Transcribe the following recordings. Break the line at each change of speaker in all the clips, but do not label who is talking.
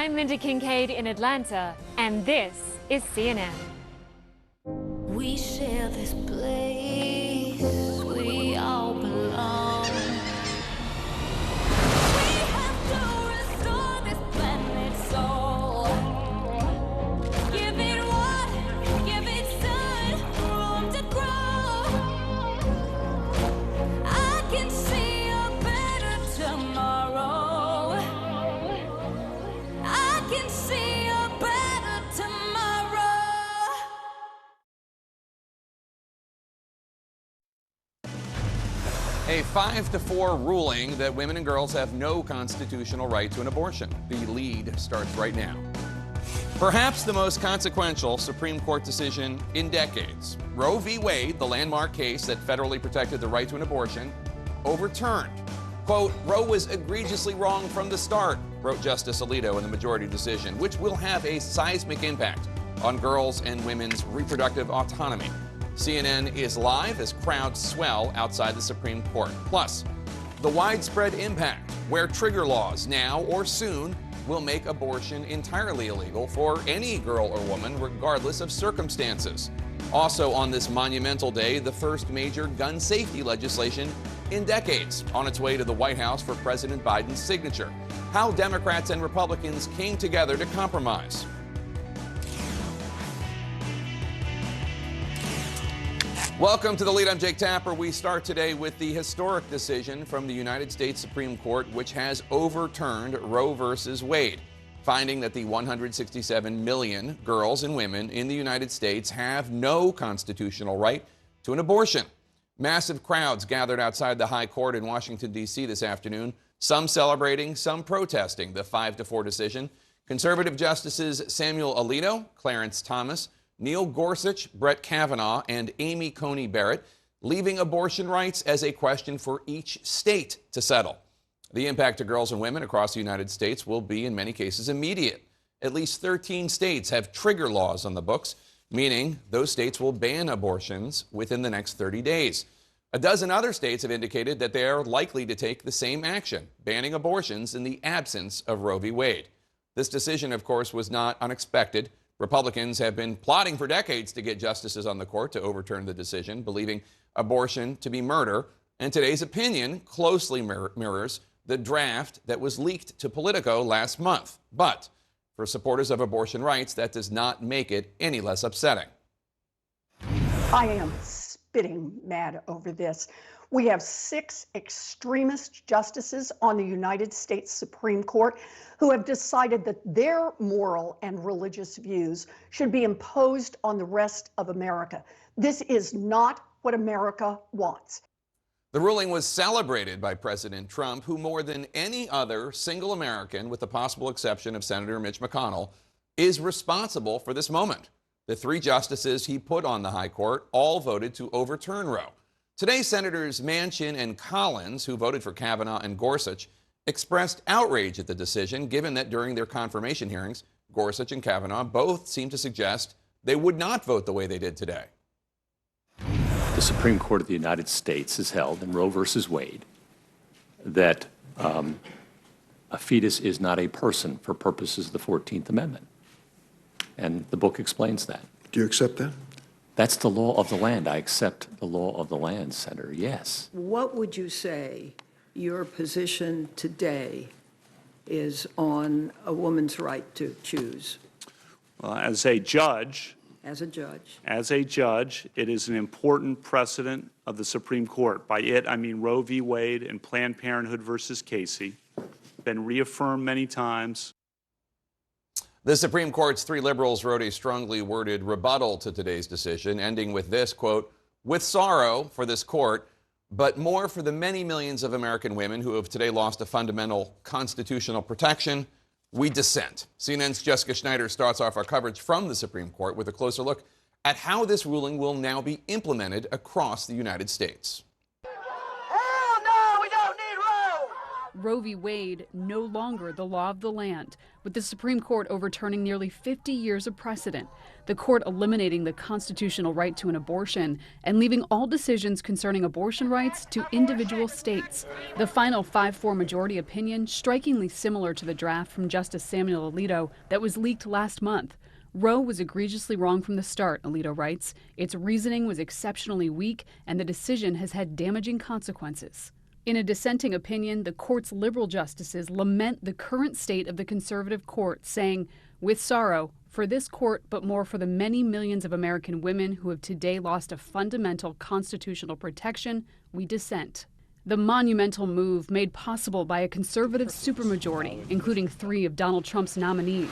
I'm Mindy Kincaid in Atlanta, and this is CNN.
We share this place, we all belong. We have to restore this planet's soul. Give it water, give it sun, room to grow. I can see a better tomorrow. I can see a better tomorrow.
A 5-4 ruling that women and girls have no constitutional right to an abortion. The lead starts right now. Perhaps the most consequential Supreme Court decision in decades. Roe v. Wade, the landmark case that federally protected the right to an abortion, overturned. Quote, Roe was egregiously wrong from the start, wrote Justice Alito in the majority decision, which will have a seismic impact on girls' and women's reproductive autonomy. CNN is live as crowds swell outside the Supreme Court. Plus, the widespread impact where trigger laws now or soon will make abortion entirely illegal for any girl or woman, regardless of circumstances. Also on this monumental day, the first major gun safety legislation in decades on its way to the White House for President Biden's signature. How Democrats and Republicans came together to compromise. Welcome to The Lead. I'm Jake Tapper. We start today with the historic decision from the United States Supreme Court, which has overturned Roe versus Wade, finding that the 167 million girls and women in the United States have no constitutional right to an abortion. Massive crowds gathered outside the High Court in Washington, D.C. this afternoon, some celebrating, some protesting the 5-4 decision. Conservative Justices Samuel Alito, Clarence Thomas, Neil Gorsuch, Brett Kavanaugh, and Amy Coney Barrett, leaving abortion rights as a question for each state to settle. The impact to girls and women across the United States will be, in many cases, immediate. At least 13 states have trigger laws on the books, meaning those states will ban abortions within the next 30 days. A dozen other states have indicated that they are likely to take the same action, banning abortions in the absence of Roe v. Wade. This decision, of course, was not unexpected. Republicans have been plotting for decades to get justices on the court to overturn the decision, believing abortion to be murder. And today's opinion closely mirrors the draft that was leaked to Politico last month. But for supporters of abortion rights, that does not make it any less upsetting.
I am spitting mad over this. We have 6 extremist justices on the United States Supreme Court who have decided that their moral and religious views should be imposed on the rest of America. This is not what America wants.
The ruling was celebrated by President Trump, who more than any other single American, with the possible exception of Senator Mitch McConnell, is responsible for this moment. The 3 justices he put on the High Court all voted to overturn Roe. Today, Senators Manchin and Collins, who voted for Kavanaugh and Gorsuch, expressed outrage at the decision, given that during their confirmation hearings, Gorsuch and Kavanaugh both seemed to suggest they would not vote the way they did today.
The Supreme Court of the United States has held in Roe versus Wade that a fetus is not a person for purposes of the 14th Amendment. And the book explains that.
Do you accept that?
That's the law of the land. I accept the law of the land, Senator, yes.
What would you say your position today is on a woman's right to choose?
Well, as a judge,
As a judge.
it is an important precedent of the Supreme Court. By it, I mean Roe v. Wade and Planned Parenthood versus Casey. Been reaffirmed many times.
The Supreme Court's 3 liberals wrote a strongly worded rebuttal to today's decision, ending with this, quote, with sorrow for this court, but more for the many millions of American women who have today lost a fundamental constitutional protection, we dissent. CNN's Jessica Schneider starts off our coverage from the Supreme Court with a closer look at how this ruling will now be implemented across the United States.
Roe v. Wade no longer the law of the land, with the Supreme Court overturning nearly 50 years of precedent, the court eliminating the constitutional right to an abortion and leaving all decisions concerning abortion rights to individual states. The final 5-4 majority opinion strikingly similar to the draft from Justice Samuel Alito that was leaked last month. Roe was egregiously wrong from the start, Alito writes. Its reasoning was exceptionally weak, and the decision has had damaging consequences. In a dissenting opinion, the court's liberal justices lament the current state of the conservative court, saying, "With sorrow, for this court, but more for the many millions of American women who have today lost a fundamental constitutional protection, we dissent." The monumental move made possible by a conservative supermajority, including 3 of Donald Trump's nominees.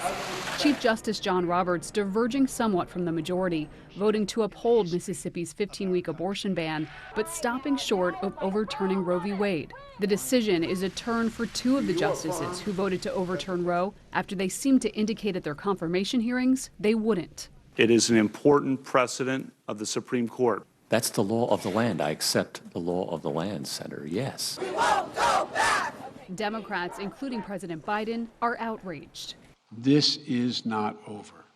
Chief Justice John Roberts diverging somewhat from the majority, voting to uphold Mississippi's 15-week abortion ban, but stopping short of overturning Roe v. Wade. The decision is a turn for 2 of the justices who voted to overturn Roe after they seemed to indicate at their confirmation hearings they wouldn't.
It is an important precedent of the Supreme Court.
That's the law of the land. I accept the law of the land, Senator, yes.
We won't go back!
Democrats, including President Biden, are outraged.
This is not over.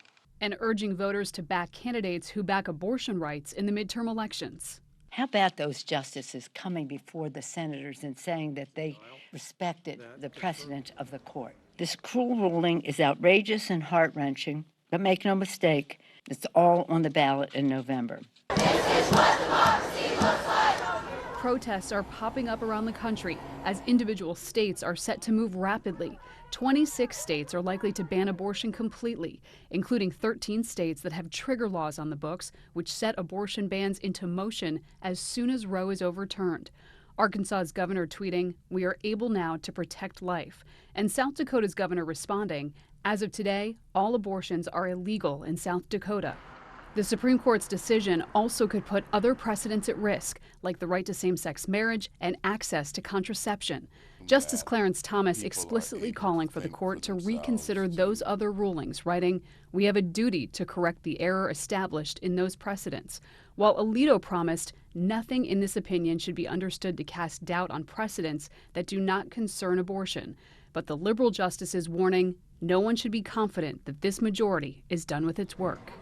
And urging voters to back candidates who back abortion rights in the midterm elections.
How about those justices coming before the senators and saying that they respected the precedent of the court? This cruel ruling is outrageous and heart-wrenching, but make no mistake, it's all on the ballot in November.
This is what democracy looks like!
Protests are popping up around the country as individual states are set to move rapidly. 26 states are likely to ban abortion completely, including 13 states that have trigger laws on the books, which set abortion bans into motion as soon as Roe is overturned. Arkansas's governor tweeting, "We are able now to protect life." And South Dakota's governor responding, "As of today, all abortions are illegal in South Dakota." The Supreme Court's decision also could put other precedents at risk, like the right to same-sex marriage and access to contraception. Justice Clarence Thomas explicitly calling for the court to reconsider those other rulings, writing, "We have a duty to correct the error established in those precedents." While Alito promised nothing in this opinion should be understood to cast doubt on precedents that do not concern abortion. But the liberal justices warning no one should be confident that this majority is done with its work.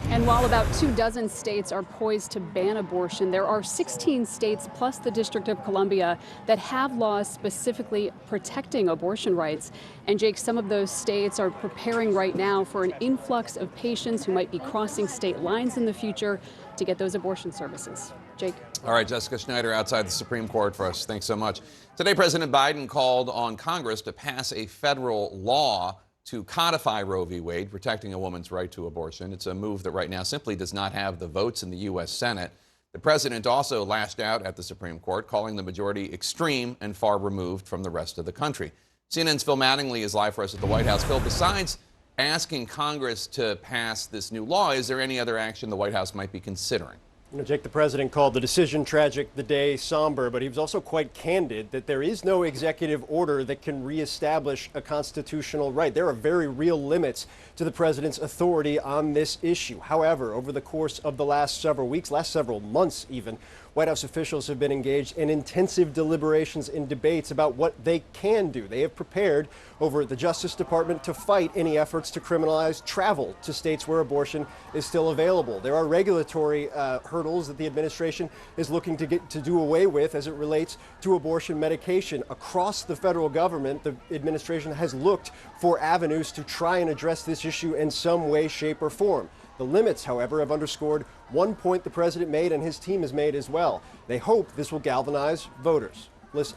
And while about 24 states are poised to ban abortion, there are 16 states plus the District of Columbia that have laws specifically protecting abortion rights. And Jake, some of those states are preparing right now for an influx of patients who might be crossing state lines in the future to get those abortion services. Jake.
All right, Jessica Schneider outside the Supreme Court for us. Thanks so much. Today, President Biden called on Congress to pass a federal law to codify Roe v. Wade, protecting a woman's right to abortion. It's a move that right now simply does not have the votes in the U.S. Senate. The president also lashed out at the Supreme Court, calling the majority extreme and far removed from the rest of the country. CNN's Phil Mattingly is live for us at the White House. Phil, besides asking Congress to pass this new law, is there any other action the White House might be considering?
You know, Jake, the president called the decision tragic, the day somber, but he was also quite candid that there is no executive order that can reestablish a constitutional right. There are very real limits to the president's authority on this issue. However, over the course of the last several weeks, last several months even, White House officials have been engaged in intensive deliberations and debates about what they can do. They have prepared over at the Justice Department to fight any efforts to criminalize travel to states where abortion is still available. There are regulatory hurdles that the administration is looking to do away with as it relates to abortion medication. Across the federal government, the administration has looked for avenues to try and address this issue in some way, shape, or form. The limits, however, have underscored one point the president made and his team has made as well. They hope this will galvanize voters. Listen.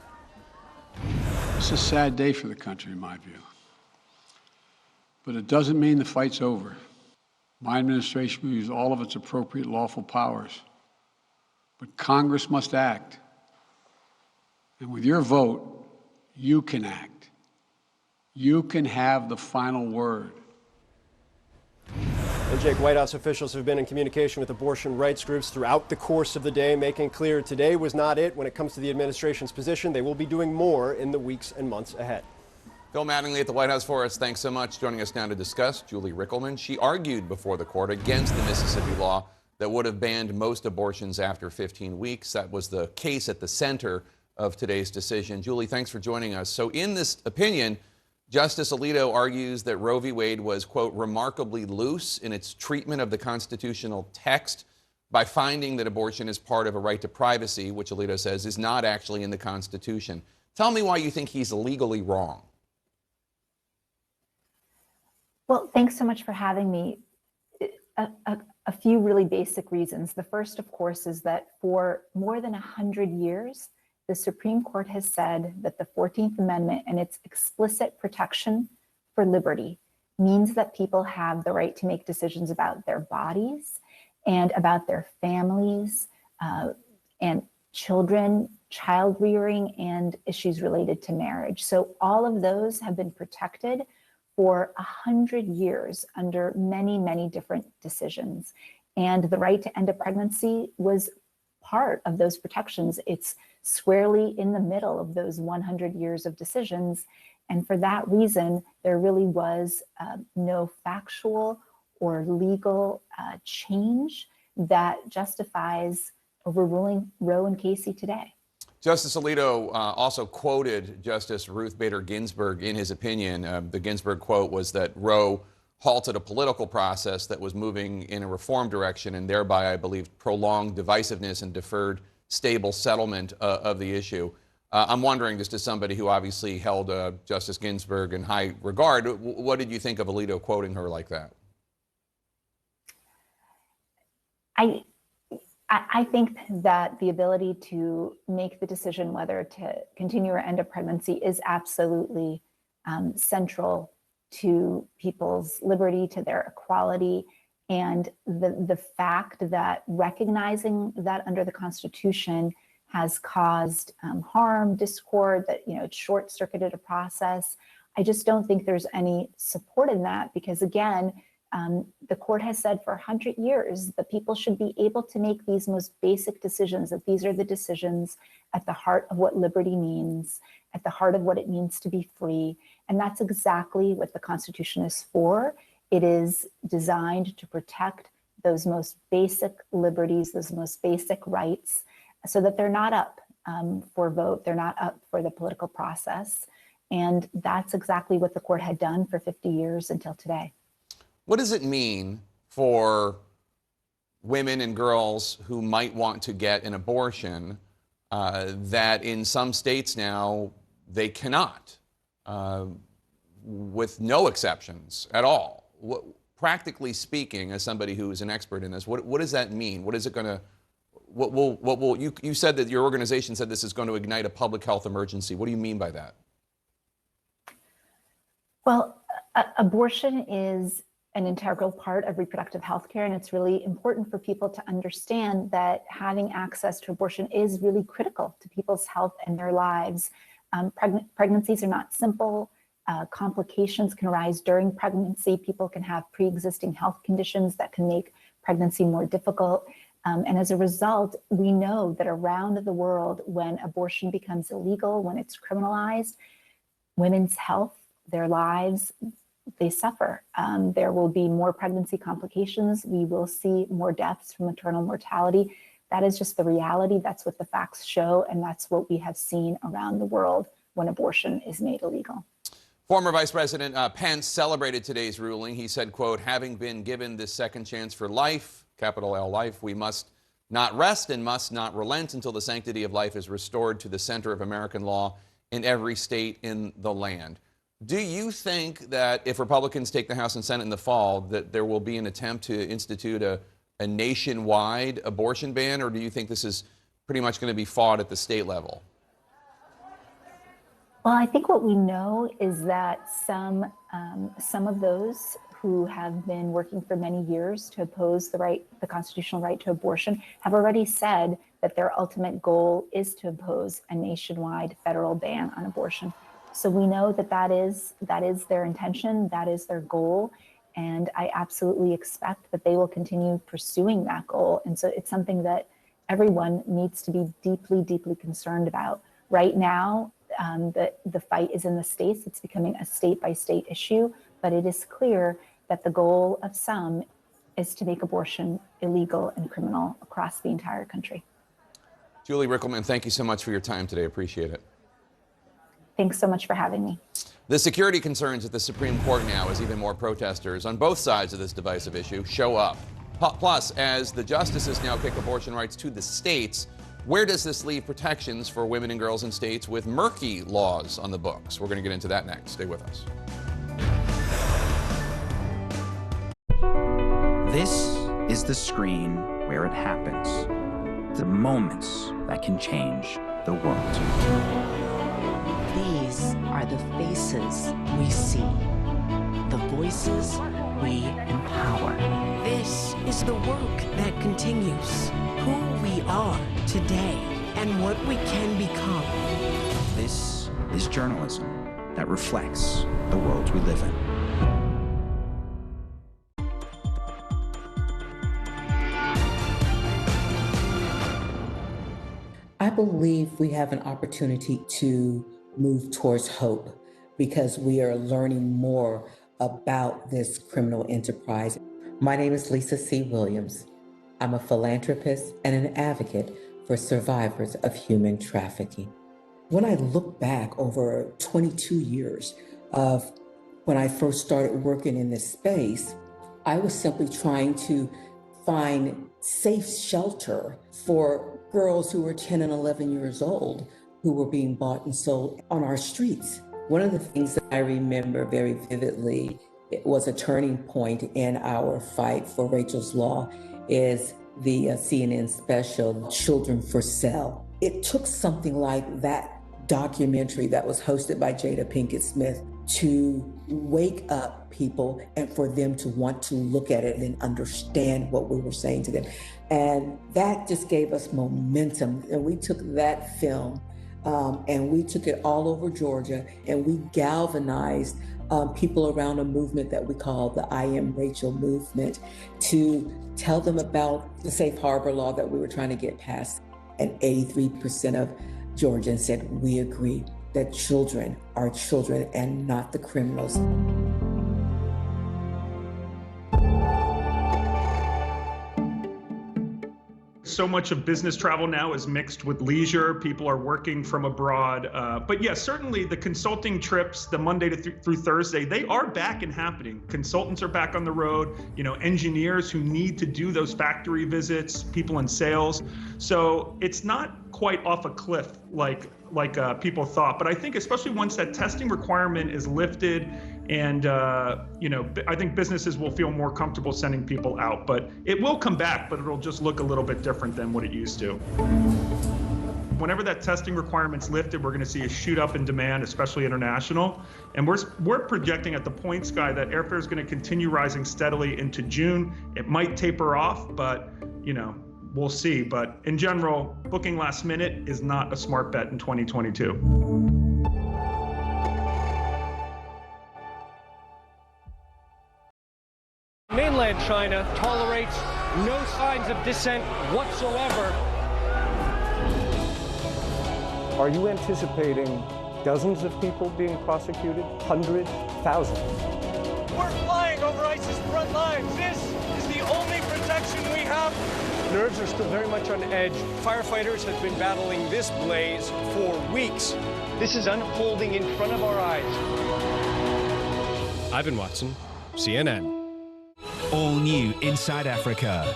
It's a sad day for the country, in my view. But it doesn't mean the fight's over. My administration will use all of its appropriate lawful powers. But Congress must act. And with your vote, you can act. You can have the final word.
And Jake, White House officials have been in communication with abortion rights groups throughout the course of the day, making clear today was not it when it comes to the administration's position. They will be doing more in the weeks and months ahead.
Phil Mattingly at the White House for us. Thanks so much. Joining us now to discuss, Julie Rickleman. She argued before the court against the Mississippi law that would have banned most abortions after 15 weeks. That was the case at the center of today's decision. Julie, thanks for joining us. So in this opinion, Justice Alito argues that Roe v. Wade was, quote, remarkably loose in its treatment of the constitutional text by finding that abortion is part of a right to privacy, which Alito says is not actually in the Constitution. Tell me why you think he's legally wrong.
Well, thanks so much for having me. A few really basic reasons. The first, of course, is that for more than 100 years, the Supreme Court has said that the 14th Amendment and its explicit protection for liberty means that people have the right to make decisions about their bodies and about their families and children, child rearing, and issues related to marriage. So all of those have been protected for 100 years under many, many different decisions. And the right to end a pregnancy was part of those protections. It's squarely in the middle of those 100 years of decisions. And for that reason, there really was no factual or legal change that justifies overruling Roe and Casey today.
Justice Alito also quoted Justice Ruth Bader Ginsburg in his opinion. The Ginsburg quote was that Roe halted a political process that was moving in a reform direction and thereby, I believe, prolonged divisiveness and deferred stable settlement of the issue. I'm wondering, just as somebody who obviously held Justice Ginsburg in high regard, what did you think of Alito quoting her like that?
I think that the ability to make the decision whether to continue or end a pregnancy is absolutely central to people's liberty, to their equality. And the fact that recognizing that under the Constitution has caused harm, discord, that it's short-circuited a process, I just don't think there's any support in that because, again, the court has said for 100 years that people should be able to make these most basic decisions, that these are the decisions at the heart of what liberty means, at the heart of what it means to be free. And that's exactly what the Constitution is for. It is designed to protect those most basic liberties, those most basic rights, so that they're not up for vote, they're not up for the political process. And that's exactly what the court had done for 50 years until today.
What does it mean for women and girls who might want to get an abortion that in some states now they cannot, with no exceptions at all? Practically speaking, as somebody who is an expert in this, what does that mean? What is it going to, you said that your organization said this is going to ignite a public health emergency. What do you mean by that?
Well, abortion is an integral part of reproductive health care, and it's really important for people to understand that having access to abortion is really critical to people's health and their lives. Pregnancies are not simple. Complications can arise during pregnancy. People can have pre-existing health conditions that can make pregnancy more difficult. And as a result, we know that around the world, when abortion becomes illegal, when it's criminalized, women's health, their lives, they suffer. There will be more pregnancy complications. We will see more deaths from maternal mortality. That is just the reality. That's what the facts show. And that's what we have seen around the world when abortion is made illegal.
Former Vice President Pence celebrated today's ruling. He said, quote, having been given this second chance for life, capital L life, we must not rest and must not relent until the sanctity of life is restored to the center of American law in every state in the land. Do you think that if Republicans take the House and Senate in the fall, that there will be an attempt to institute a nationwide abortion ban, or do you think this is pretty much going to be fought at the state level?
Well, I think what we know is that some of those who have been working for many years to oppose the constitutional right to abortion have already said that their ultimate goal is to impose a nationwide federal ban on abortion. So we know that that is their intention, that is their goal, and I absolutely expect that they will continue pursuing that goal. And so it's something that everyone needs to be deeply, deeply concerned about. Right now, the fight is in the states. It's becoming a state-by-state issue, but it is clear that the goal of some is to make abortion illegal and criminal across the entire country.
Julie Rickleman, thank you so much for your time today. Appreciate it.
Thanks so much for having me.
The security concerns at the Supreme Court now as even more protesters on both sides of this divisive issue show up. Plus, as the justices now kick abortion rights to the states, where does this leave protections for women and girls in states with murky laws on the books? We're going to get into that next. Stay with us.
This is the screen where it happens. The moments that can change the world.
These are the faces we see, the voices we empower. This is the work that continues, who we are today and what we can become.
This is journalism that reflects the world we live in.
I believe we have an opportunity to move towards hope because we are learning more about this criminal enterprise. My name is Lisa C. Williams. I'm a philanthropist and an advocate for survivors of human trafficking. When I look back over 22 years of when I first started working in this space, I was simply trying to find safe shelter for girls who were 10 and 11 years old who were being bought and sold on our streets. One of the things that I remember very vividly, it was a turning point in our fight for Rachel's Law, is the CNN special, Children for Sale. It took something like that documentary that was hosted by Jada Pinkett Smith to wake up people and for them to want to look at it and understand what we were saying to them. And that just gave us momentum. And we took that film and we took it all over Georgia and we galvanized people around a movement that we call the I Am Rachel movement to tell them about the safe harbor law that we were trying to get passed. And 83% of Georgians said, we agree that children are children and not the criminals.
So much of business travel now is mixed with leisure. People are working from abroad. But yes, certainly the consulting trips, the Monday through Thursday, they are back and happening. Consultants are back on the road, engineers who need to do those factory visits, people in sales. So it's not quite off a cliff like people thought. But I think especially once that testing requirement is lifted and, I think businesses will feel more comfortable sending people out. But it will come back, but it'll just look a little bit different than what it used to. Whenever that testing requirement's lifted, we're going to see a shoot up in demand, especially international. And we're projecting at the Point Sky that airfare is going to continue rising steadily into June. It might taper off, but, we'll see. But in general, booking last minute is not a smart bet in 2022.
Mainland China tolerates no signs of dissent whatsoever.
Are you anticipating dozens of people being prosecuted? Hundreds? Thousands?
We're flying over ISIS front lines. This is the only protection we have. Nerves are still very much on edge. Firefighters have been battling this blaze for weeks. This is unfolding in front of our eyes.
Ivan Watson, CNN.
All new Inside Africa.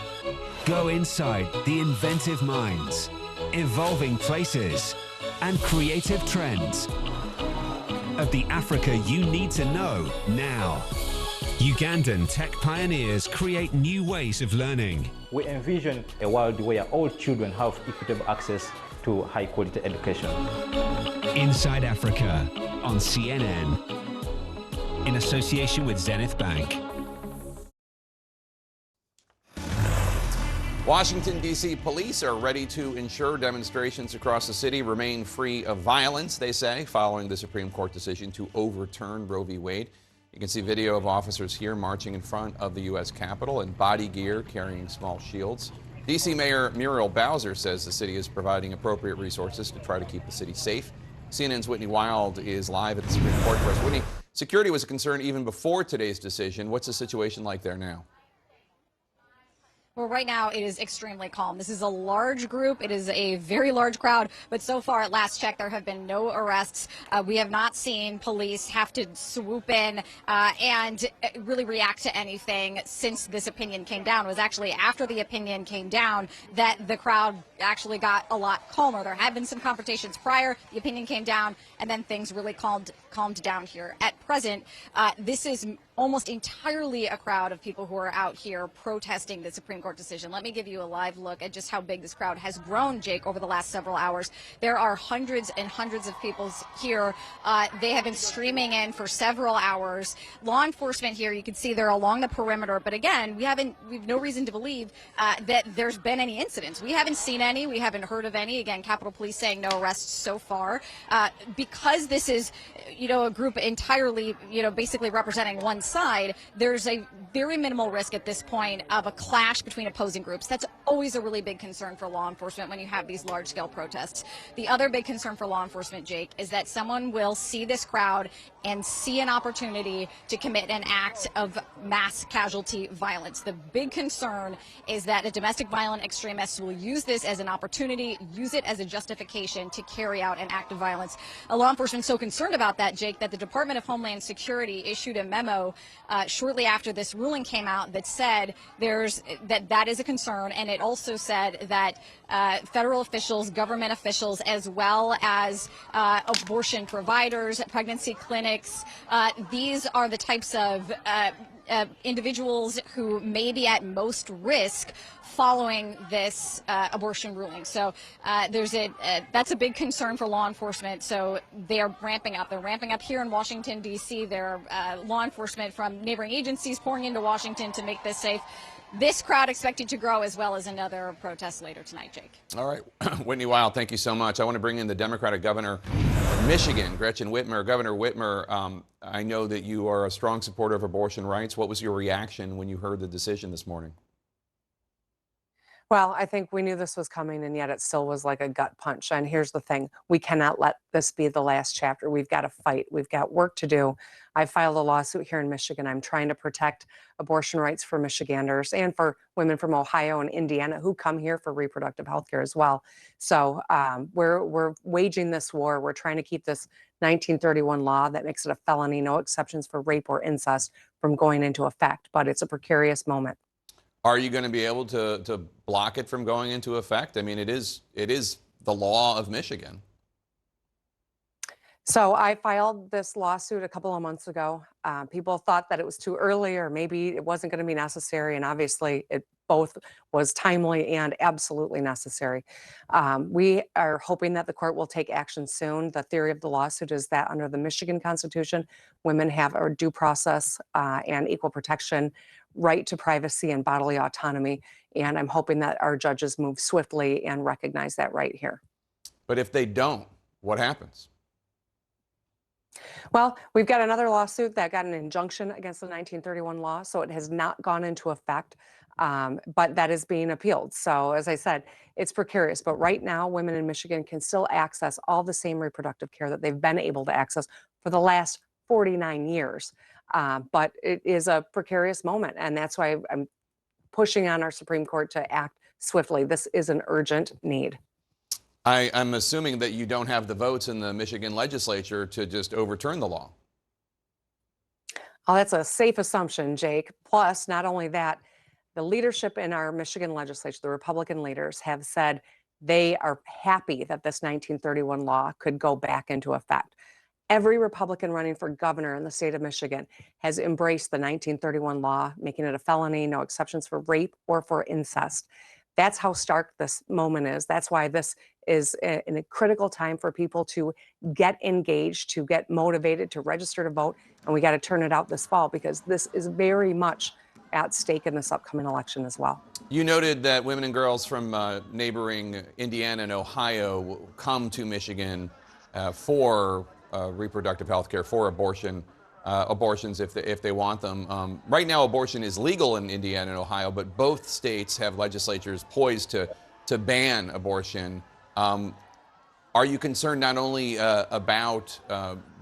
Go inside the inventive minds, evolving places, and creative trends of the Africa you need to know now. Ugandan tech pioneers create new ways of learning.
We envision a world where all children have equitable access to high-quality education.
Inside Africa on CNN, in association with Zenith Bank.
Washington, D.C. police are ready to ensure demonstrations across the city remain free of violence, they say, following the Supreme Court decision to overturn Roe v. Wade. You can see video of officers here marching in front of the U.S. Capitol in body gear carrying small shields. D.C. Mayor Muriel Bowser says the city is providing appropriate resources to try to keep the city safe. CNN's Whitney Wild is live at the Supreme Court for us. Whitney, security was a concern even before today's decision. What's the situation like there now?
Well, right now it is extremely calm. This is a large group. It is a very large crowd. But so far, at last check, there have been no arrests. We have not seen police have to swoop in and really react to anything since this opinion came down. It was actually after the opinion came down that the crowd actually got a lot calmer. There had been some confrontations prior. The opinion came down, and then things really calmed down here. At present, this is almost entirely a crowd of people who are out here protesting the Supreme Court decision. Let me give you a live look at just how big this crowd has grown, Jake, over the last several hours. There are hundreds and hundreds of people here. They have been streaming in for several hours. Law enforcement here, you can see they're along the perimeter, but again, we've no reason to believe that there's been any incidents. We haven't seen any. We haven't heard of any. Again, Capitol Police saying no arrests so far. Because this is, a group entirely, basically representing one side, there's a very minimal risk at this point of a clash between opposing groups. That's always a really big concern for law enforcement when you have these large-scale protests. The other big concern for law enforcement, Jake, is that someone will see this crowd and see an opportunity to commit an act of mass casualty violence. The big concern is that a domestic violent extremist will use this as an opportunity, use it as a justification to carry out an act of violence. Law enforcement is so concerned about that, Jake, that the Department of Homeland Security issued a memo shortly after this ruling came out that said that is a concern, and it also said that federal officials, government officials, as well as abortion providers, pregnancy clinics, these are the types of individuals who may be at most risk following this abortion ruling. So that's a big concern for law enforcement. So they are ramping up. They're ramping up here in Washington, D.C. There are law enforcement from neighboring agencies pouring into Washington to make this safe. This crowd expected to grow, as well as another protest later tonight, Jake.
All right. Whitney Wild, thank you so much. I want to bring in the Democratic governor of Michigan, Gretchen Whitmer. Governor Whitmer, I know that you are a strong supporter of abortion rights. What was your reaction when you heard the decision this morning?
Well, I think we knew this was coming, and yet it still was like a gut punch. And here's the thing. We cannot let this be the last chapter. We've got to fight. We've got work to do. I filed a lawsuit here in Michigan. I'm trying to protect abortion rights for Michiganders and for women from Ohio and Indiana who come here for reproductive health care as well. So we're waging this war. We're trying to keep this 1931 law that makes it a felony, no exceptions for rape or incest, from going into effect. But it's a precarious moment.
Are you going to be able to block it from going into effect? I mean, it is the law of Michigan.
So I filed this lawsuit a couple of months ago. People thought that it was too early, or maybe it wasn't going to be necessary, and obviously it both was timely and absolutely necessary. We are hoping that the court will take action soon. The theory of the lawsuit is that under the Michigan Constitution, women have a due process and equal protection right to privacy and bodily autonomy, and I'm hoping that our judges move swiftly and recognize that right here.
But if they don't, what happens?
Well, we've got another lawsuit that got an injunction against the 1931 law, so it has not gone into effect, but that is being appealed. So as I said, it's precarious, but right now women in Michigan can still access all the same reproductive care that they've been able to access for the last 49 years. But it is a precarious moment, and that's why I'm pushing on our Supreme Court to act swiftly. This is an urgent need.
I'm assuming that you don't have the votes in the Michigan legislature to just overturn the law.
Oh, that's a safe assumption, Jake. Plus, not only that, the leadership in our Michigan legislature, the Republican leaders, have said they are happy that this 1931 law could go back into effect. Every Republican running for governor in the state of Michigan has embraced the 1931 law, making it a felony, no exceptions for rape or for incest. That's how stark this moment is. That's why this is a critical time for people to get engaged, to get motivated, to register to vote. And we got to turn it out this fall, because this is very much at stake in this upcoming election as well.
You noted that women and girls from neighboring Indiana and Ohio will come to Michigan for reproductive health care, for abortions if they want them. Right now, abortion is legal in Indiana and Ohio, but both states have legislatures poised to ban abortion. Are you concerned not only about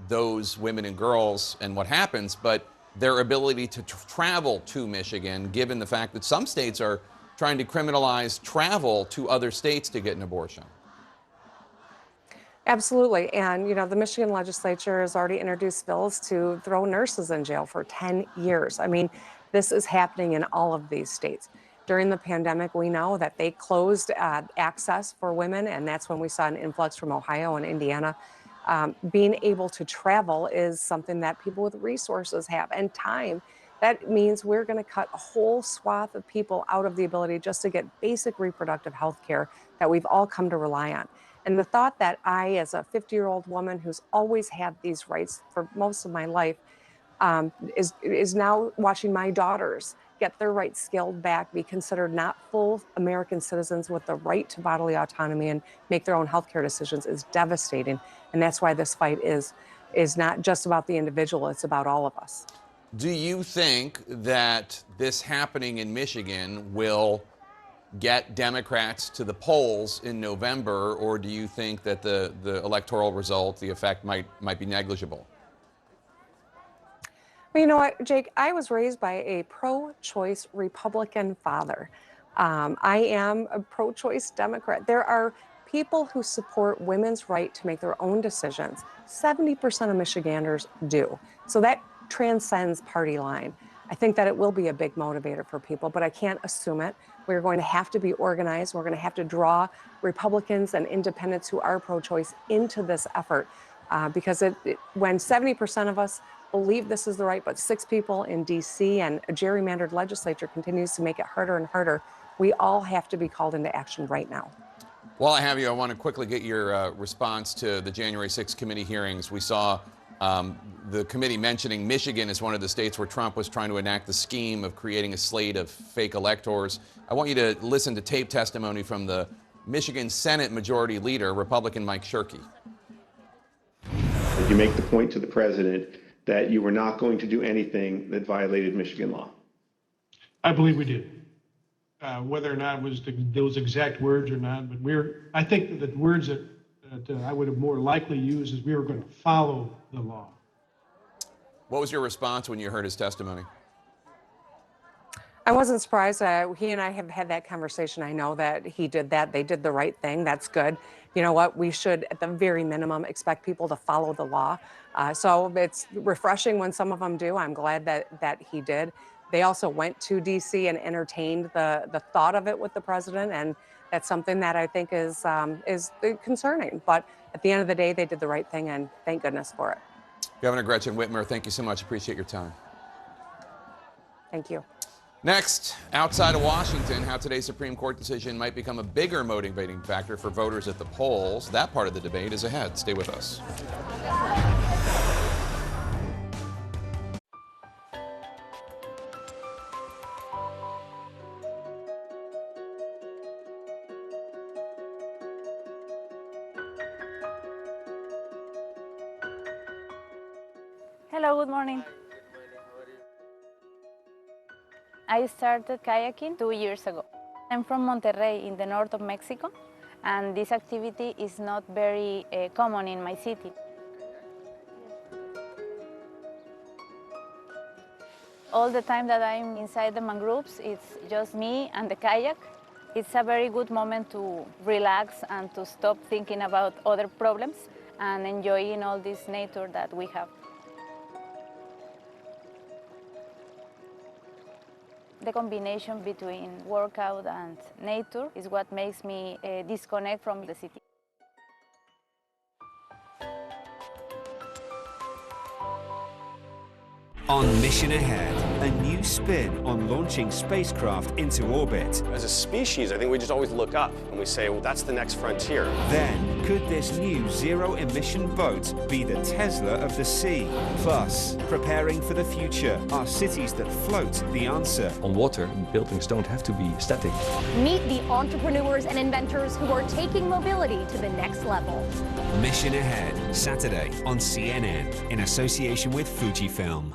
those women and girls and what happens, but their ability to travel to Michigan, given the fact that some states are trying to criminalize travel to other states to get an abortion.
Absolutely. And, the Michigan legislature has already introduced bills to throw nurses in jail for 10 years. I mean, this is happening in all of these states. During the pandemic, we know that they closed access for women, and that's when we saw an influx from Ohio and Indiana. Being able to travel is something that people with resources have and time. That means we're going to cut a whole swath of people out of the ability just to get basic reproductive health care that we've all come to rely on. And the thought that I, as a 50-year-old woman who's always had these rights for most of my life, is now watching my daughters get their rights scaled back, be considered not full American citizens with the right to bodily autonomy and make their own healthcare decisions is devastating. And that's why this fight is not just about the individual, it's about all of us.
Do you think that this happening in Michigan will get Democrats to the polls in November, or do you think that the electoral result, the effect might be negligible?
Well, you know what, Jake, I was raised by a pro-choice Republican father. I am a pro-choice Democrat. There are people who support women's right to make their own decisions. 70% of Michiganders do. So that transcends party line. I think that it will be a big motivator for people, but I can't assume it. We're going to have to be organized. We're going to have to draw Republicans and independents who are pro-choice into this effort because when 70% of us believe this is the right, but 6 people in D.C. and a gerrymandered legislature continues to make it harder and harder, we all have to be called into action right now.
While I have you, I want to quickly get your response to the January 6th committee hearings. We saw the committee mentioning Michigan as one of the states where Trump was trying to enact the scheme of creating a slate of fake electors. I want you to listen to tape testimony from the Michigan Senate Majority Leader, Republican Mike Shirkey.
Did you make the point to the president that you were not going to do anything that violated Michigan law?
I believe we did. Whether or not it was those exact words or not, but I think that the words that I would have more likely used is we were going to follow the law.
What was your response when you heard his testimony?
I wasn't surprised. He and I have had that conversation. I know that he did that. They did the right thing. That's good. You know what? We should, at the very minimum, expect people to follow the law. So it's refreshing when some of them do. I'm glad that he did. They also went to D.C. and entertained the thought of it with the president, and that's something that I think is concerning. But at the end of the day, they did the right thing, and thank goodness for it.
Governor Gretchen Whitmer, thank you so much. Appreciate your time.
Thank you.
Next, outside of Washington, how today's Supreme Court decision might become a bigger motivating factor for voters at the polls. That part of the debate is ahead. Stay with us.
Hello, good morning. I started kayaking 2 years ago. I'm from Monterrey in the north of Mexico, and this activity is not very common in my city. All the time that I'm inside the mangroves, it's just me and the kayak. It's a very good moment to relax and to stop thinking about other problems and enjoying all this nature that we have. The combination between workout and nature is what makes me disconnect from the city.
On Mission Ahead, a new spin on launching spacecraft into orbit.
As a species, I think we just always look up and we say, well, that's the next frontier.
Then, could this new zero-emission boat be the Tesla of the sea? Plus, preparing for the future, are cities that float the answer?
On water, buildings don't have to be static.
Meet the entrepreneurs and inventors who are taking mobility to the next level.
Mission Ahead, Saturday on CNN, in association with Fujifilm.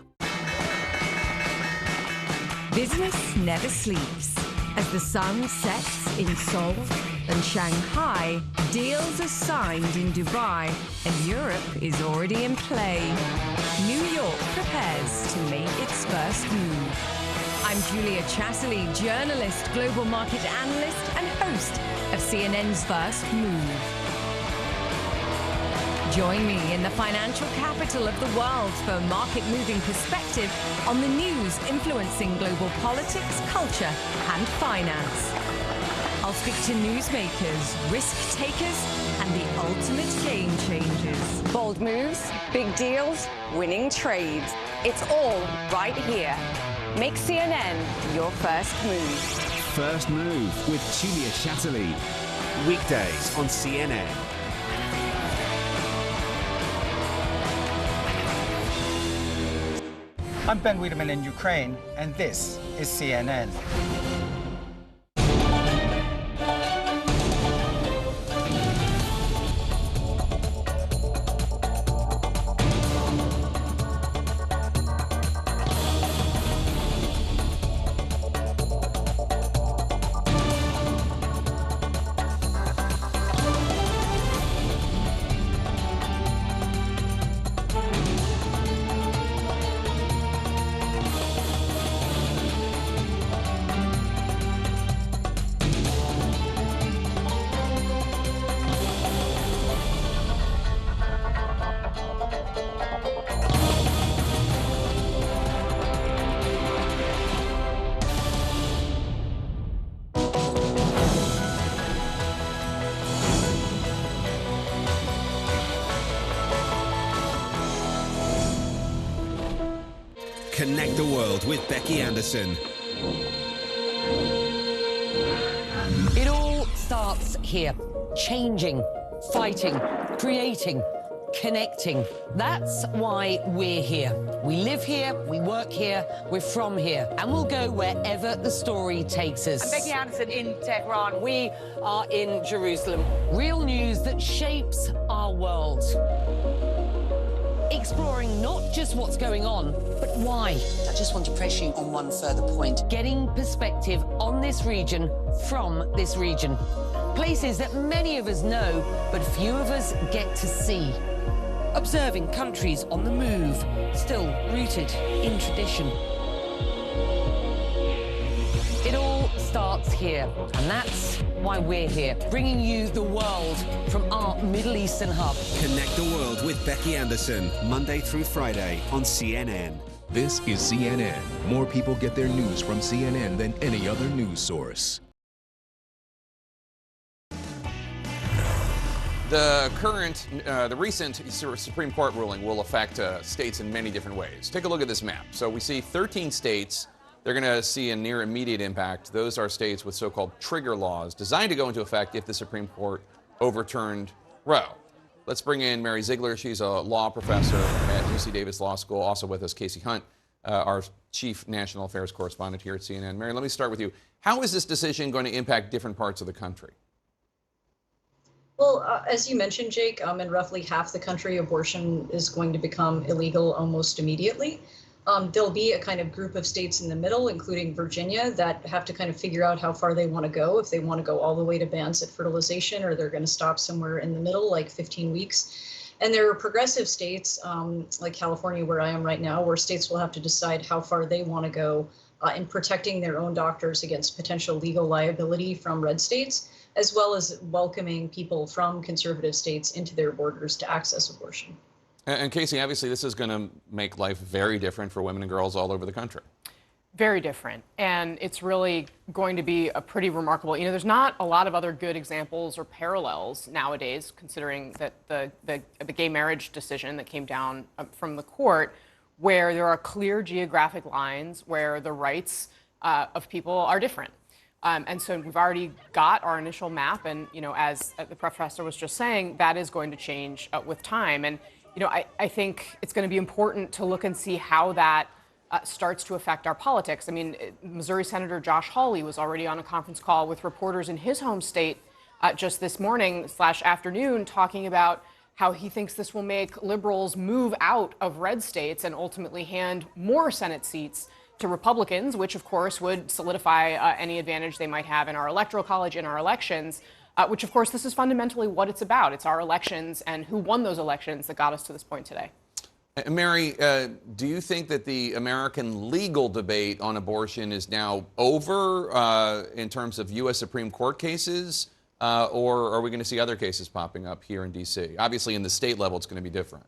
Business never sleeps. As the sun sets in Seoul and Shanghai, deals are signed in Dubai, and Europe is already in play. New York prepares to make its first move. I'm Julia Chatterley, journalist, global market analyst, and host of CNN's First Move. Join me in the financial capital of the world for market-moving perspective on the news influencing global politics, culture, and finance. I'll speak to newsmakers, risk takers, and the ultimate game changers.
Bold moves, big deals, winning trades. It's all right here. Make CNN your first move.
First Move with Julia Chatterley. Weekdays on CNN.
I'm Ben Wiedemann in Ukraine, and this is CNN.
Connect the world with Becky Anderson.
It all starts here. Changing, fighting, creating, connecting. That's why we're here. We live here, we work here, we're from here, and we'll go wherever the story takes us.
I'm Becky Anderson in Tehran.
We are in Jerusalem. Real news that shapes our world. Exploring not just what's going on, but why.
I just want to press you on one further point.
Getting perspective on this region from this region. Places that many of us know, but few of us get to see. Observing countries on the move, still rooted in tradition. It all starts here, and that's why we're here, bringing you the world from our Middle Eastern hub.
Connect the world with Becky Anderson, Monday through Friday on CNN.
This is CNN. More people get their news from CNN than any other news source.
The recent Supreme Court ruling will affect states in many different ways. Take a look at this map. So we see 13 states. They're going to see a near immediate impact. Those are states with so-called trigger laws designed to go into effect if the Supreme Court overturned Roe. Let's bring in Mary Ziegler. She's a law professor at UC Davis Law School. Also with us, Casey Hunt, our chief national affairs correspondent here at CNN. Mary, let me start with you. How is this decision going to impact different parts of the country?
Well, as you mentioned, Jake, in roughly half the country, abortion is going to become illegal almost immediately. There'll be a kind of group of states in the middle, including Virginia, that have to kind of figure out how far they want to go, if they want to go all the way to bans at fertilization, or they're going to stop somewhere in the middle, like 15 weeks. And there are progressive states, like California, where I am right now, where states will have to decide how far they want to go in protecting their own doctors against potential legal liability from red states, as well as welcoming people from conservative states into their borders to access abortion.
And Casey, obviously this is going to make life very different for women and girls all over the country.
Very different. And it's really going to be a pretty remarkable, there's not a lot of other good examples or parallels nowadays, considering that the gay marriage decision that came down from the court, where there are clear geographic lines where the rights of people are different. And so we've already got our initial map. And, as the professor was just saying, that is going to change with time. And, I think it's going to be important to look and see how that starts to affect our politics. I mean, Missouri Senator Josh Hawley was already on a conference call with reporters in his home state just this morning/afternoon, talking about how he thinks this will make liberals move out of red states and ultimately hand more Senate seats to Republicans, which of course would solidify any advantage they might have in our electoral college, in our elections, which of course this is fundamentally what it's about. It's our elections and who won those elections that got us to this point today.
Mary, do you think that the American legal debate on abortion is now over in terms of U.S. Supreme Court cases, or are we going to see other cases popping up here in D.C.? Obviously, in the state level, it's going to be different.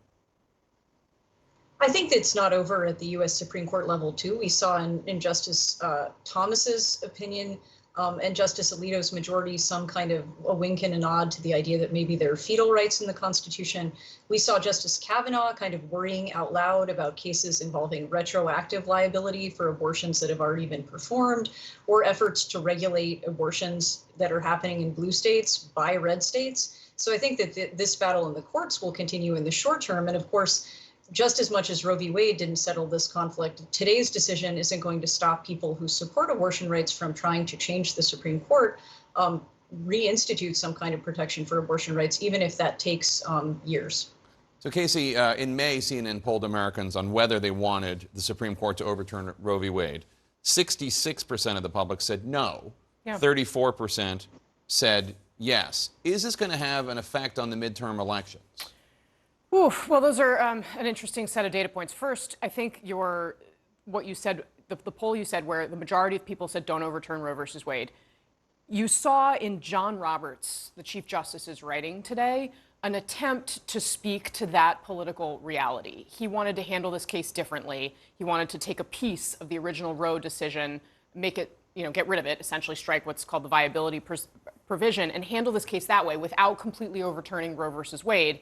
I think it's not over at the U.S. Supreme Court level, too. We saw in Justice Thomas's opinion and Justice Alito's majority some kind of a wink and a nod to the idea that maybe there are fetal rights in the Constitution. We saw Justice Kavanaugh kind of worrying out loud about cases involving retroactive liability for abortions that have already been performed, or efforts to regulate abortions that are happening in blue states by red states. So I think that this battle in the courts will continue in the short term. And of course, just as much as Roe v. Wade didn't settle this conflict, today's decision isn't going to stop people who support abortion rights from trying to change the Supreme Court, reinstitute some kind of protection for abortion rights, even if that takes years.
So, Casey, in May, CNN polled Americans on whether they wanted the Supreme Court to overturn Roe v. Wade. 66% of the public said no. Yeah. 34% said yes. Is this going to have an effect on the midterm elections?
Oof, well, those are an interesting set of data points. First, I think what you said, the poll you said where the majority of people said don't overturn Roe versus Wade, you saw in John Roberts, the Chief Justice's writing today, an attempt to speak to that political reality. He wanted to handle this case differently. He wanted to take a piece of the original Roe decision, make it, get rid of it, essentially strike what's called the viability provision, and handle this case that way without completely overturning Roe versus Wade.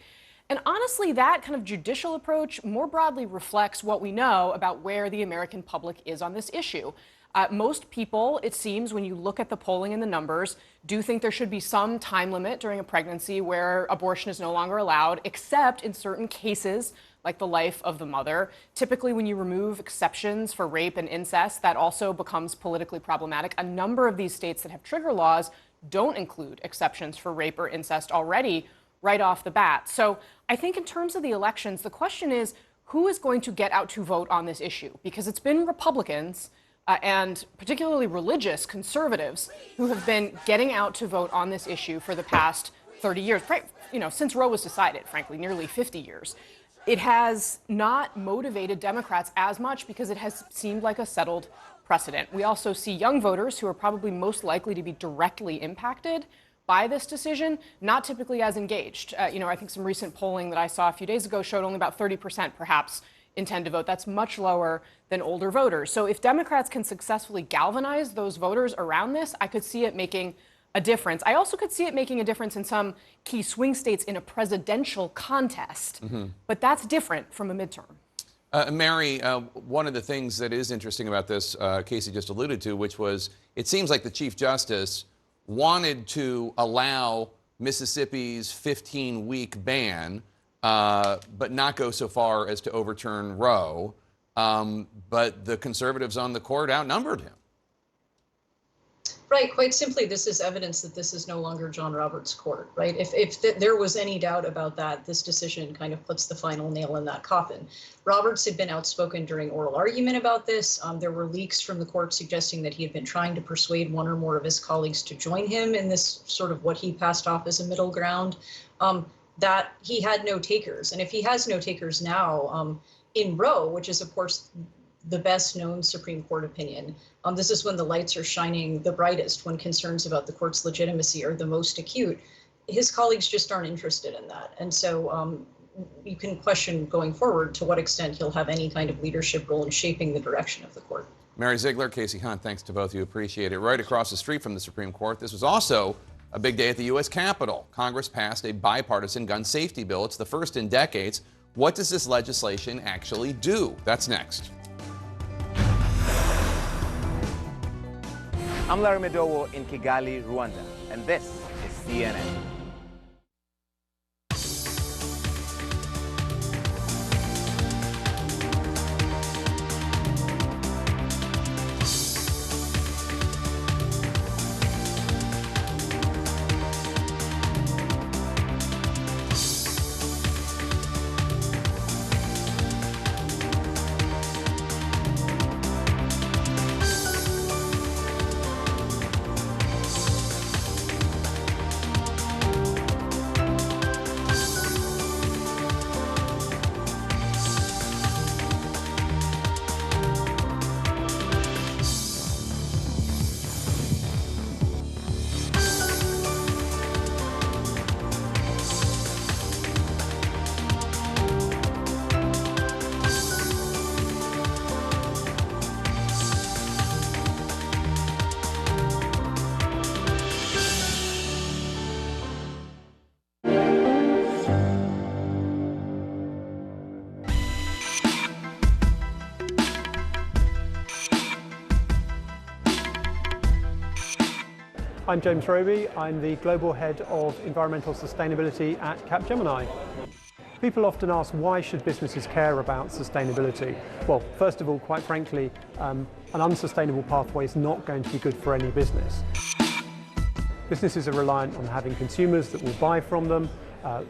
And honestly, that kind of judicial approach more broadly reflects what we know about where the American public is on this issue. Most people, it seems, when you look at the polling and the numbers, do think there should be some time limit during a pregnancy where abortion is no longer allowed, except in certain cases, like the life of the mother. Typically, when you remove exceptions for rape and incest, that also becomes politically problematic. A number of these states that have trigger laws don't include exceptions for rape or incest already right off the bat. So I think in terms of the elections, the question is who is going to get out to vote on this issue? Because it's been Republicans and particularly religious conservatives who have been getting out to vote on this issue for the past 30 years, since Roe was decided, frankly, nearly 50 years. It has not motivated Democrats as much because it has seemed like a settled precedent. We also see young voters who are probably most likely to be directly impacted by this decision, not typically as engaged. I think some recent polling that I saw a few days ago showed only about 30% perhaps intend to vote. That's much lower than older voters. So if Democrats can successfully galvanize those voters around this, I could see it making a difference. I also could see it making a difference in some key swing states in a presidential contest, but that's different from a midterm.
Mary, one of the things that is interesting about this, Casey just alluded to, which was it seems like the Chief Justice wanted to allow Mississippi's 15-week ban, but not go so far as to overturn Roe. But the conservatives on the court outnumbered him.
Right. Quite simply, this is evidence that this is no longer John Roberts' court, right? If there was any doubt about that, this decision kind of puts the final nail in that coffin. Roberts had been outspoken during oral argument about this. There were leaks from the court suggesting that he had been trying to persuade one or more of his colleagues to join him in this sort of what he passed off as a middle ground, that he had no takers. And if he has no takers now in Roe, which is, of course, the best known Supreme Court opinion. This is when the lights are shining the brightest, when concerns about the court's legitimacy are the most acute. His colleagues just aren't interested in that. And so you can question going forward to what extent he'll have any kind of leadership role in shaping the direction of the court.
Mary Ziegler, Casey Hunt, thanks to both of you. Appreciate it. Right across the street from the Supreme Court, this was also a big day at the U.S. Capitol. Congress passed a bipartisan gun safety bill. It's the first in decades. What does this legislation actually do? That's next.
I'm Larry Medowo in Kigali, Rwanda, and this is CNN.
I'm James Roby. I'm the Global Head of Environmental Sustainability at Capgemini. People often ask, why should businesses care about sustainability? Well, first of all, quite frankly, an unsustainable pathway is not going to be good for any business. Businesses are reliant on having consumers that will buy from them.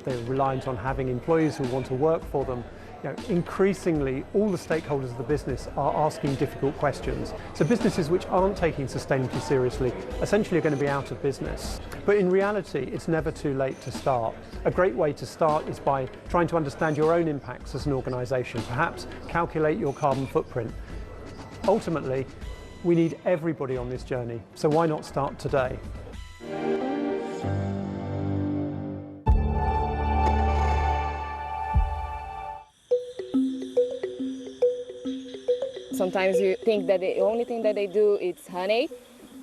They're reliant on having employees who want to work for them. Increasingly, all the stakeholders of the business are asking difficult questions. So businesses which aren't taking sustainability seriously essentially are going to be out of business. But in reality, it's never too late to start. A great way to start is by trying to understand your own impacts as an organisation, perhaps calculate your carbon footprint. Ultimately, we need everybody on this journey, so why not start today?
Sometimes you think that the only thing that they do is honey,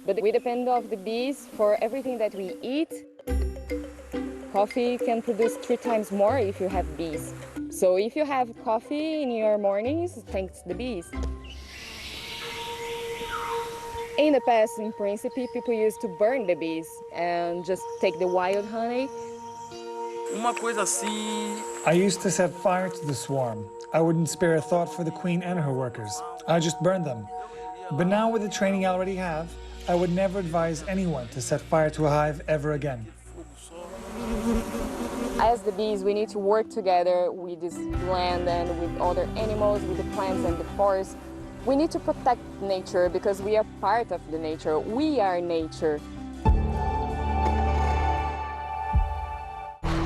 but we depend on the bees for everything that we eat. Coffee can produce 3 times more if you have bees. So if you have coffee in your mornings, thanks to the bees. In the past, in principle, people used to burn the bees and just take the wild honey.
I used to set fire to the swarm. I wouldn't spare a thought for the queen and her workers. I just burned them. But now with the training I already have, I would never advise anyone to set fire to a hive ever again.
As the bees, we need to work together with this land and with other animals, with the plants and the forest. We need to protect nature because we are part of the nature. We are nature.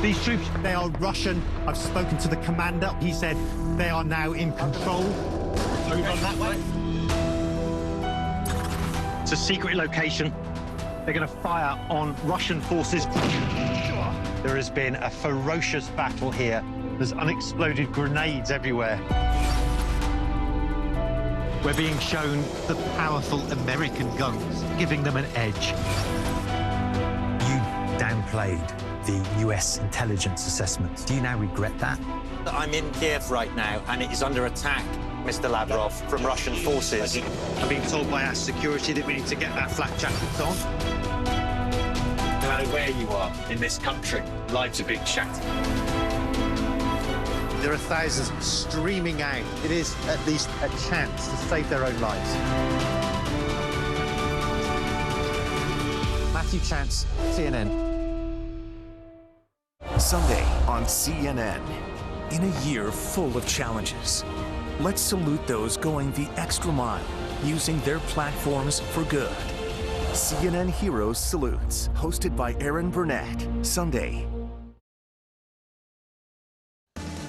These troops, they are Russian. I've spoken to the commander. He said they are now in control. Over on that way. It's a secret location. They're going to fire on Russian forces. There has been a ferocious battle here. There's unexploded grenades everywhere. We're being shown the powerful American guns, giving them an edge.
You downplayed the US intelligence assessment. Do you now regret that?
I'm in Kiev right now, and it is under attack, Mr. Lavrov, from Russian forces.
I'm being told by our security that we need to get our flak jackets on.
No matter where you are in this country, lives are being shattered.
There are thousands streaming out. It is at least a chance to save their own lives. Matthew Chance, CNN.
Sunday on CNN. In a year full of challenges, let's salute those going the extra mile, using their platforms for good. CNN Heroes Salutes, hosted by Aaron Burnett. Sunday.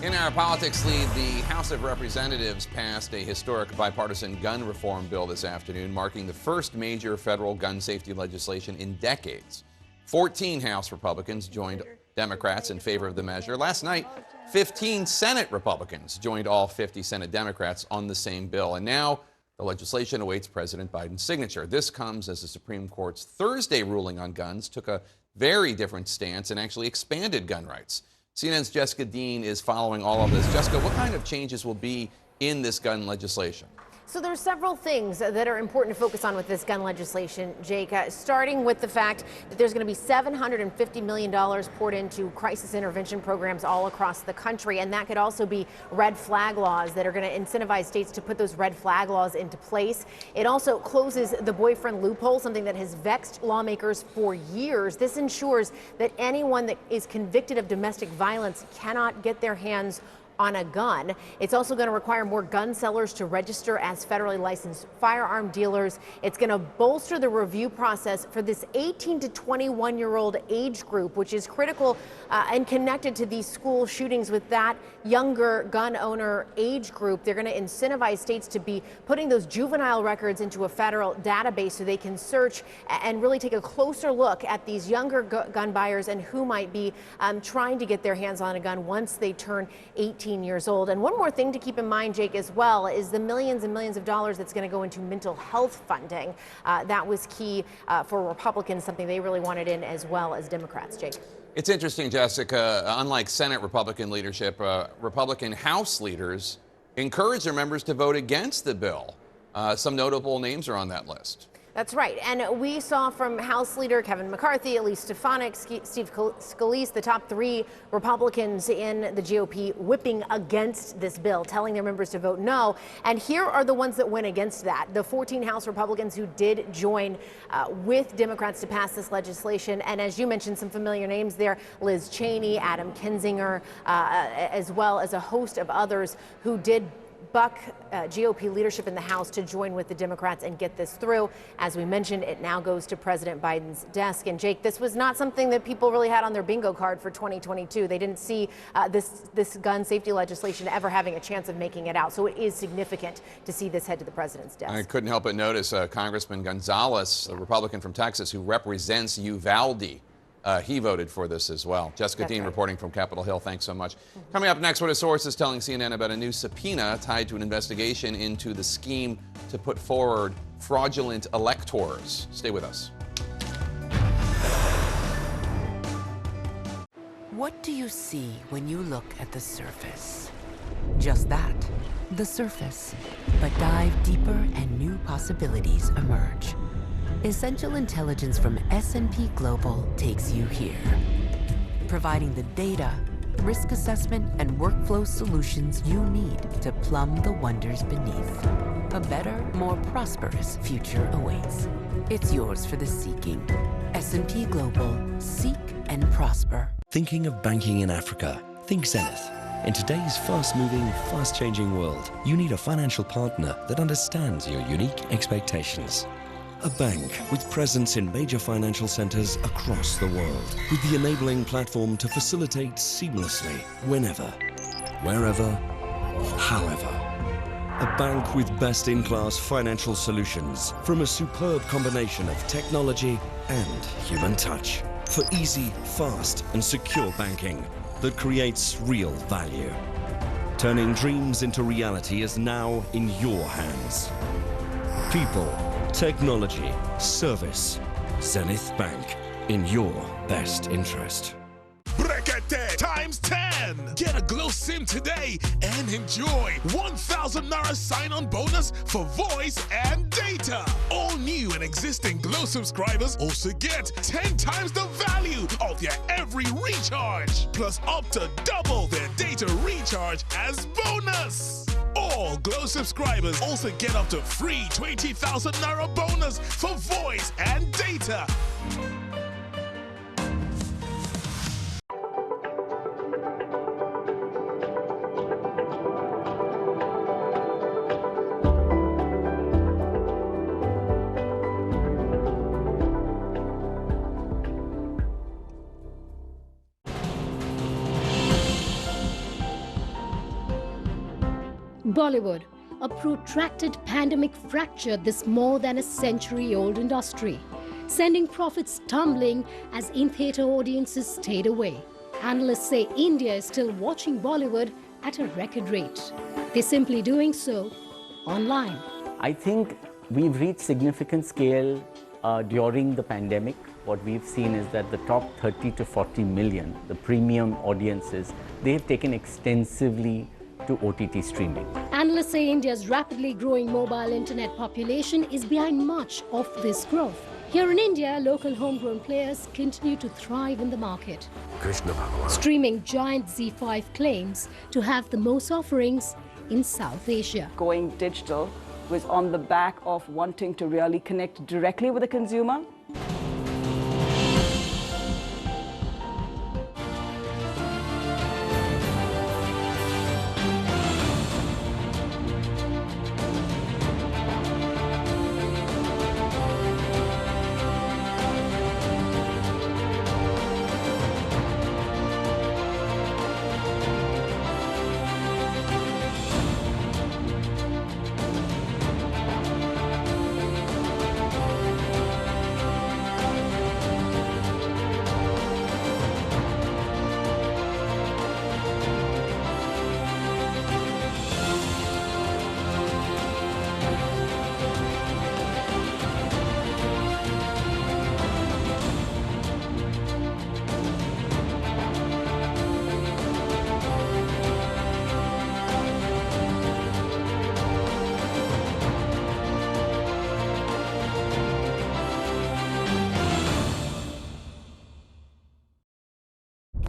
In our politics lead, the House of Representatives passed a historic bipartisan gun reform bill this afternoon, marking the first major federal gun safety legislation in decades. 14 House Republicans joined Democrats in favor of the measure. Last night, 15 Senate Republicans joined all 50 Senate Democrats on the same bill. And now the legislation awaits President Biden's signature. This comes as the Supreme Court's Thursday ruling on guns took a very different stance and actually expanded gun rights. CNN's Jessica Dean is following all of this. Jessica, what kind of changes will be in this gun legislation?
So there's several things that are important to focus on with this gun legislation, Jake, starting with the fact that there's going to be $750 million poured into crisis intervention programs all across the country. And that could also be red flag laws that are going to incentivize states to put those red flag laws into place. It also closes the boyfriend loophole, something that has vexed lawmakers for years. This ensures that anyone that is convicted of domestic violence cannot get their hands on a gun. It's also going to require more gun sellers to register as federally licensed firearm dealers. It's going to bolster the review process for this 18 to 21-year-old age group, which is critical and connected to these school shootings with that younger gun owner age group. They're going to incentivize states to be putting those juvenile records into a federal database so they can search and really take a closer look at these younger gun buyers and who might be trying to get their hands on a gun once they turn 18 years old. And one more thing to keep in mind, Jake, as well, is the millions and millions of dollars that's going to go into mental health funding. That was key for Republicans, something they really wanted in as well as Democrats, Jake.
It's interesting, Jessica, unlike Senate Republican leadership, Republican House leaders encourage their members to vote against the bill. Some notable names are on that list.
That's right. And we saw from House Leader Kevin McCarthy, Elise Stefanik, Steve Scalise, the top 3 Republicans in the GOP whipping against this bill, telling their members to vote no. And here are the ones that went against that. The 14 House Republicans who did join with Democrats to pass this legislation. And as you mentioned, some familiar names there, Liz Cheney, Adam Kinzinger, as well as a host of others who did buck GOP leadership in the House to join with the Democrats and get this through. As we mentioned, it now goes to President Biden's desk. And Jake, this was not something that people really had on their bingo card for 2022. They didn't see this gun safety legislation ever having a chance of making it out. So it is significant to see this head to the president's desk.
I couldn't help but notice Congressman Gonzalez, a Republican from Texas who represents Uvalde. He voted for this as well. Jessica Dean reporting from Capitol Hill. Thanks so much. Coming up next, what a source is telling CNN about a new subpoena tied to an investigation into the scheme to put forward fraudulent electors. Stay with us.
What do you see when you look at the surface? Just that, the surface. But dive deeper and new possibilities emerge. Essential intelligence from S&P Global takes you here, providing the data, risk assessment, and workflow solutions you need to plumb the wonders beneath. A better, more prosperous future awaits. It's yours for the seeking. S&P Global. Seek and prosper.
Thinking of banking in Africa? Think Zenith. In today's fast-moving, fast-changing world, you need a financial partner that understands your unique expectations. A bank with presence in major financial centers across the world, with the enabling platform to facilitate seamlessly, whenever, wherever, however. A bank with best-in-class financial solutions from a superb combination of technology and human touch for easy, fast, and secure banking that creates real value. Turning dreams into reality is now in your hands. People, technology, service. Zenith Bank, in your best interest.
Brekete times 10. Get a Glow SIM today and enjoy 1,000 Naira sign-on bonus for voice and data. All new and existing Glow subscribers also get 10 times the value of their every recharge, plus up to double their data recharge as bonus. All Glow subscribers also get up to free 20,000 Naira bonus for voice and data.
Bollywood, a protracted pandemic fractured this more than a century-old industry, sending profits tumbling as in-theatre audiences stayed away. Analysts say India is still watching Bollywood at a record rate. They're simply doing so online.
I think we've reached significant scale during the pandemic. What we've seen is that the top 30 to 40 million, the premium audiences, they've taken extensively to OTT streaming.
Analysts say India's rapidly growing mobile internet population is behind much of this growth. Here in India, local homegrown players continue to thrive in the market.
Krishna Bhagwan.
Streaming giant ZEE5 claims to have the most offerings in South Asia.
Going digital was on the back of wanting to really connect directly with the consumer.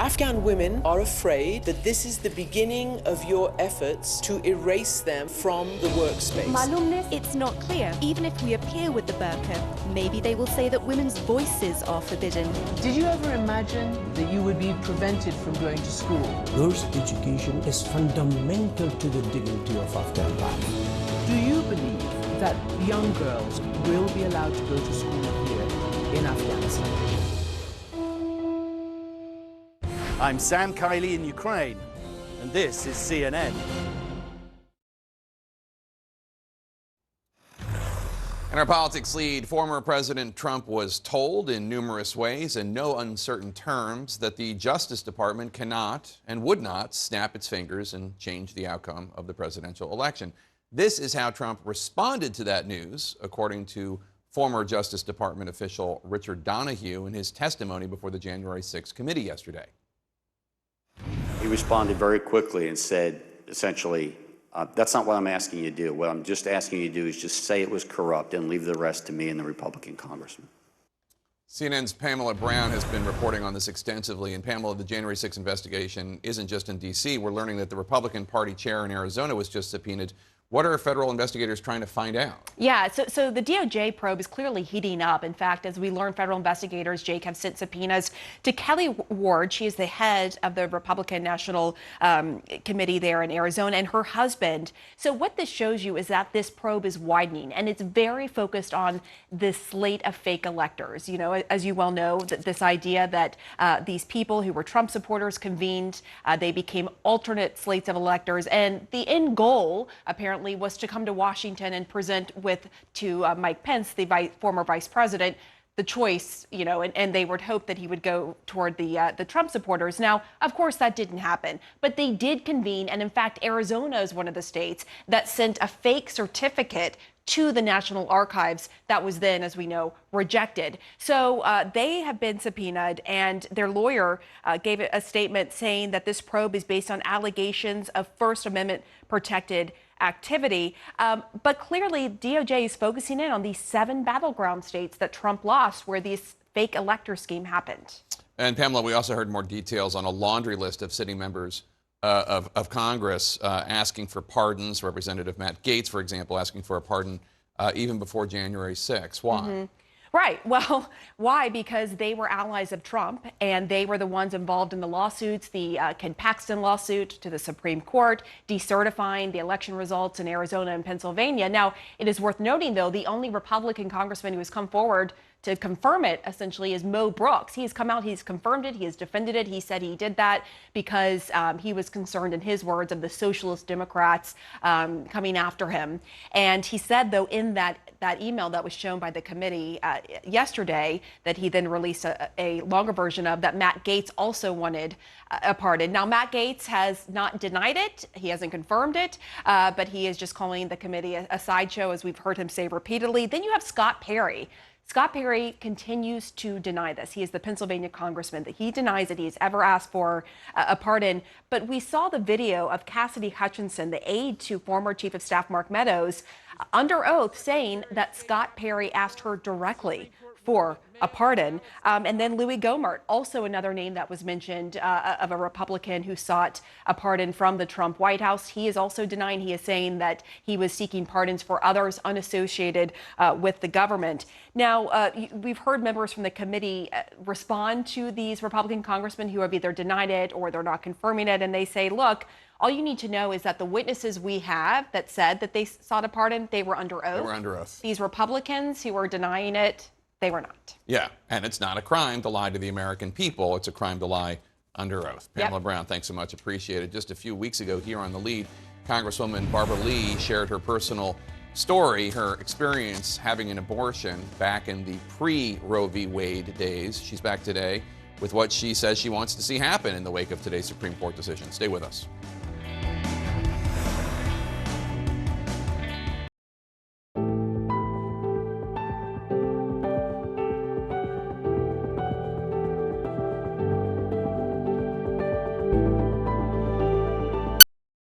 Afghan women are afraid that this is the beginning of your efforts to erase them from the workspace.
Malumnis, it's not clear. Even if we appear with the burqa, maybe they will say that women's voices are forbidden.
Did you ever imagine that you would be prevented from going to school?
Girls' education is fundamental to the dignity of Afghan life.
Do you believe that young girls will be allowed to go to school here in Afghanistan?
I'm Sam Kiley in Ukraine, and this is CNN.
In our politics lead, former President Trump was told in numerous ways and no uncertain terms that the Justice Department cannot and would not snap its fingers and change the outcome of the presidential election. This is how Trump responded to that news, according to former Justice Department official Richard Donoghue in his testimony before the January 6th committee yesterday.
He responded very quickly and said, essentially, that's not what I'm asking you to do. What I'm just asking you to do is just say it was corrupt and leave the rest to me and the Republican congressman.
CNN's Pamela Brown has been reporting on this extensively. And Pamela, the January 6th investigation isn't just in D.C. We're learning that the Republican Party chair in Arizona was just subpoenaed. What are federal investigators trying to find out?
Yeah, so the DOJ probe is clearly heating up. In fact, as we learn, federal investigators, Jake, have sent subpoenas to Kelly Ward. She is the head of the Republican National Committee there in Arizona, and her husband. So what this shows you is that this probe is widening, and it's very focused on this slate of fake electors. You know, as you well know, this idea that these people who were Trump supporters convened, they became alternate slates of electors, and the end goal, apparently, was to come to Washington and present to Mike Pence, the former vice president, the choice, you know, and they would hope that he would go toward the Trump supporters. Now, of course, that didn't happen, but they did convene, and in fact, Arizona is one of the states that sent a fake certificate to the National Archives that was then, as we know, rejected. So they have been subpoenaed, and their lawyer gave a statement saying that this probe is based on allegations of First Amendment protected activity. But clearly, DOJ is focusing in on these 7 battleground states that Trump lost where this fake elector scheme happened.
And Pamela, we also heard more details on a laundry list of sitting members of Congress asking for pardons. Representative Matt Gaetz, for example, asking for a pardon even before January 6th. Why? Mm-hmm.
Right. Well, why? Because they were allies of Trump, and they were the ones involved in the lawsuits, the Ken Paxton lawsuit to the Supreme Court, decertifying the election results in Arizona and Pennsylvania. Now, it is worth noting, though, the only Republican congressman who has come forward to confirm it, essentially, is Mo Brooks. He's come out, he's confirmed it, he has defended it. He said he did that because he was concerned, in his words, of the socialist Democrats coming after him. And he said, though, in that email that was shown by the committee yesterday, that he then released a longer version of, that Matt Gaetz also wanted a pardon. Now, Matt Gaetz has not denied it. He hasn't confirmed it, but he is just calling the committee a sideshow, as we've heard him say repeatedly. Then you have Scott Perry. Scott Perry continues to deny this. He is the Pennsylvania congressman. That he denies that he has ever asked for a pardon. But we saw the video of Cassidy Hutchinson, the aide to former Chief of Staff Mark Meadows, under oath saying that Scott Perry asked her directly for a pardon. And then Louis Gohmert, also another name that was mentioned of a Republican who sought a pardon from the Trump White House. He is also denying. He is saying that he was seeking pardons for others unassociated with the government. Now, we've heard members from the committee respond to these Republican congressmen who have either denied it or they're not confirming it. And they say, look, all you need to know is that the witnesses we have that said that they sought a pardon, they were under oath.
They were under oath.
These Republicans who were denying it, they were not.
Yeah, and it's not a crime to lie to the American people. It's a crime to lie under oath. Pamela Brown, thanks so much. Appreciate it. Just a few weeks ago here on The Lead, Congresswoman Barbara Lee shared her personal story, her experience having an abortion back in the pre-Roe v. Wade days. She's back today with what she says she wants to see happen in the wake of today's Supreme Court decision. Stay with us.